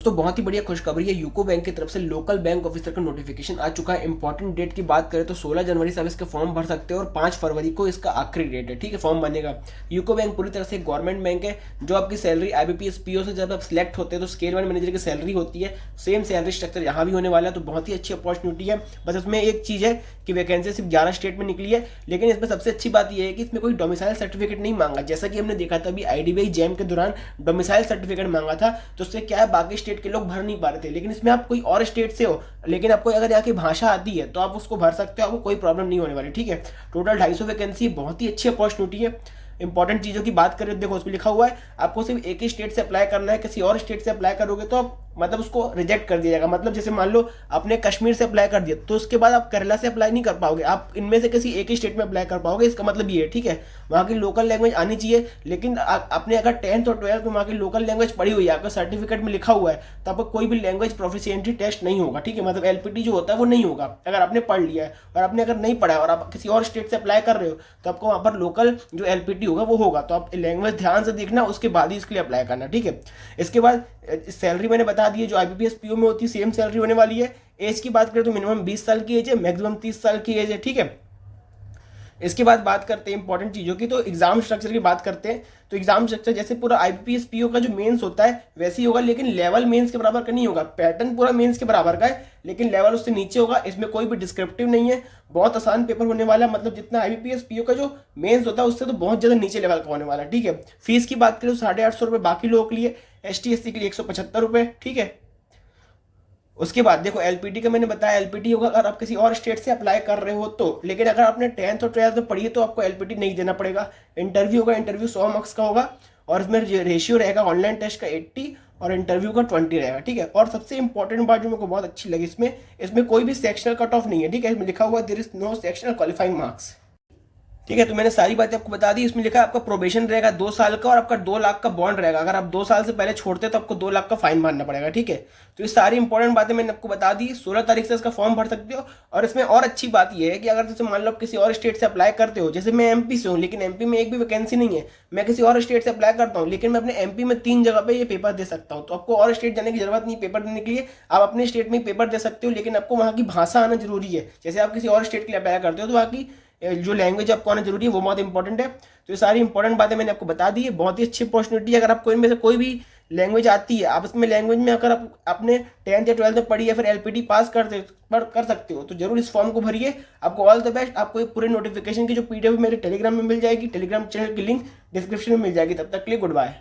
तो बहुत ही बढ़िया खुशखबरी है। यूको बैंक की तरफ से लोकल बैंक ऑफिसर का नोटिफिकेशन आ चुका है। इंपॉर्टेंट डेट की बात करें तो 16 जनवरी से आप इसके फॉर्म भर सकते हो और 5 फरवरी को इसका आखिरी डेट है। ठीक है, फॉर्म बनेगा। यूको बैंक पूरी तरह से गवर्नमेंट बैंक है। जो आपकी सैलरी आईबीपीएस पीओ से जब आप सिलेक्ट होते हैं तो स्केल 1 मैनेजर की सैलरी होती है, सेम सैलरी स्ट्रक्चर यहाँ भी होने वाला है। तो बहुत ही अच्छी अपॉर्चुनिटी है। बस इसमें एक चीज़ है कि वैकेंसी सिर्फ 11 स्टेट में निकली है, लेकिन इसमें सबसे अच्छी बात यह है कि इसमें कोई डोमिसाइल सर्टिफिकेट नहीं मांगा। जैसा कि हमने देखा था अभी आईडीबीआई जैम के दौरान डोमिसाइल सर्टिफिकेट मांगा था, तो उससे क्या है बाकी स्टेट के लोग भर नहीं पा रहे थे। लेकिन इसमें आप कोई और स्टेट से हो, लेकिन आपको अगर यहाँ की भाषा आती है तो आप उसको भर सकते हो, आपको कोई प्रॉब्लम नहीं होने वाली। ठीक है, टोटल 250 वैकेंसी, बहुत ही अच्छी अपॉर्चुनिटी है। इंपॉर्टेंट चीज़ों की बात करें तो देखो उसमें लिखा हुआ है आपको सिर्फ एक ही स्टेट से अप्लाई करना है। किसी और स्टेट से अप्लाई करोगे तो आप मतलब उसको रिजेक्ट कर दिया जाएगा। मतलब जैसे मान लो आपने कश्मीर से अप्लाई कर दिया तो उसके बाद आप केरला से अप्लाई नहीं कर पाओगे, आप इनमें से किसी एक ही स्टेट में अप्लाई कर पाओगे। इसका मतलब ये है, ठीक है, वहाँ की लोकल लैंग्वेज आनी चाहिए। लेकिन आपने अगर 10th और 12th में वहाँ की लोकल लैंग्वेज पढ़ी हुई है, आपका सर्टिफिकेट में लिखा हुआ है, तो आपका कोई भी लैंग्वेज प्रोफिशिएंसी टेस्ट नहीं होगा। ठीक है, मतलब एलपीटी जो होता है वो नहीं होगा। अगर आपने पढ़ लिया है और आपने अगर नहीं पढ़ा है और आप किसी और स्टेट से अप्लाई कर रहे हो तो आपको वहाँ पर लोकल जो एलपीटी होगा वो होगा। तो आप लैंग्वेज ध्यान से देखना, उसके बाद ही इसके लिए अप्लाई करना। ठीक है, इसके बाद सैलरी मैंने बता दी है जो आईबीपीएस पीओ में होती है, सेम सैलरी होने वाली है। एज की बात करें तो मिनिमम 20 साल की एज है, मैक्सिमम 30 साल की एज है। ठीक है, इसके बाद बात करते हैं इंपॉर्टेंट चीज़ों की, तो एग्जाम स्ट्रक्चर की बात करते हैं। तो एग्जाम स्ट्रक्चर जैसे पूरा आईबीपीएस पीओ का जो मेंस होता है वैसे ही होगा, लेकिन लेवल मेंस के बराबर का नहीं होगा। पैटर्न पूरा मेंस के बराबर का है, लेकिन लेवल उससे नीचे होगा। इसमें कोई भी डिस्क्रिप्टिव नहीं है, बहुत आसान पेपर होने वाला है। मतलब जितना आईबीपीएस पीओ का जो मेंस होता है उससे तो बहुत ज़्यादा नीचे लेवल का होने वाला है। ठीक है, फीस की बात करें तो 850 रुपये बाकी लोगों के लिए, एसटी एससी के लिए 175 रुपये। ठीक है, उसके बाद देखो एलपीटी का मैंने बताया, एलपीटी होगा अगर आप किसी और स्टेट से अप्लाई कर रहे हो तो। लेकिन अगर आपने 10th और 12th में पढ़ी है तो आपको एलपीटी नहीं देना पड़ेगा। इंटरव्यू होगा, इंटरव्यू 100 मार्क्स का होगा और इसमें रेशियो रहेगा ऑनलाइन टेस्ट का 80 और इंटरव्यू का 20 रहेगा। ठीक है, और सबसे इंपॉर्टेंट बात जो मेरे को बहुत अच्छी लगी इसमें कोई भी सेक्शनल कट ऑफ नहीं है। ठीक है, इसमें लिखा हुआ there is no sectional qualifying marks. ठीक है, तो मैंने सारी बातें आपको बता दी। इसमें लिखा है आपका प्रोबेशन रहेगा 2 साल का और आपका 2 लाख का बॉन्ड रहेगा। अगर आप 2 साल से पहले छोड़ते हैं तो आपको 2 लाख का फाइन भरना पड़ेगा। ठीक है, तो ये सारी इंपॉर्टेंट बातें मैंने आपको बता दी। 16 तारीख से इसका फॉर्म भर सकते हो। और इसमें और अच्छी बात यह है कि अगर जैसे मान लो आप किसी और स्टेट से अप्लाई करते हो, जैसे मैं एमपी से हूँ लेकिन एमपी में एक भी वैकेंसी नहीं है, मैं किसी और स्टेट से अप्लाई करता हूँ लेकिन मैं अपने एमपी में 3 जगह पे ये पेपर दे सकता हूँ। तो आपको और स्टेट जाने की जरूरत नहीं पेपर देने के लिए, आप अपने स्टेट में पेपर दे सकते हो। लेकिन आपको वहाँ की भाषा आना जरूरी है। जैसे आप किसी और स्टेट के लिए अप्लाई करते हो तो वहाँ की जो लैंग्वेज आपको आना जरूरी है वो बहुत इंपॉर्टेंट है। तो ये सारी इंपॉर्टेंट बातें मैंने आपको बता दी है। बहुत ही अच्छी अपॉर्चुनिटी है। अगर आपको इनमें से कोई भी लैंग्वेज आती है, आप इसमें लैंग्वेज में अगर आप अपने 10th या 12th में पढ़ी है फिर एलपीटी पास कर सकते हो तो जरूर इस फॉर्म को भरिए। आपको ऑल द बेस्ट। आपको एक पूरे नोटिफिकेशन की जो पीडीएफ मेरे टेलीग्राम में मिल जाएगी, टेलीग्राम चैनल की लिंक डिस्क्रिप्शन में मिल जाएगी। तब तक के लिए गुड बाय।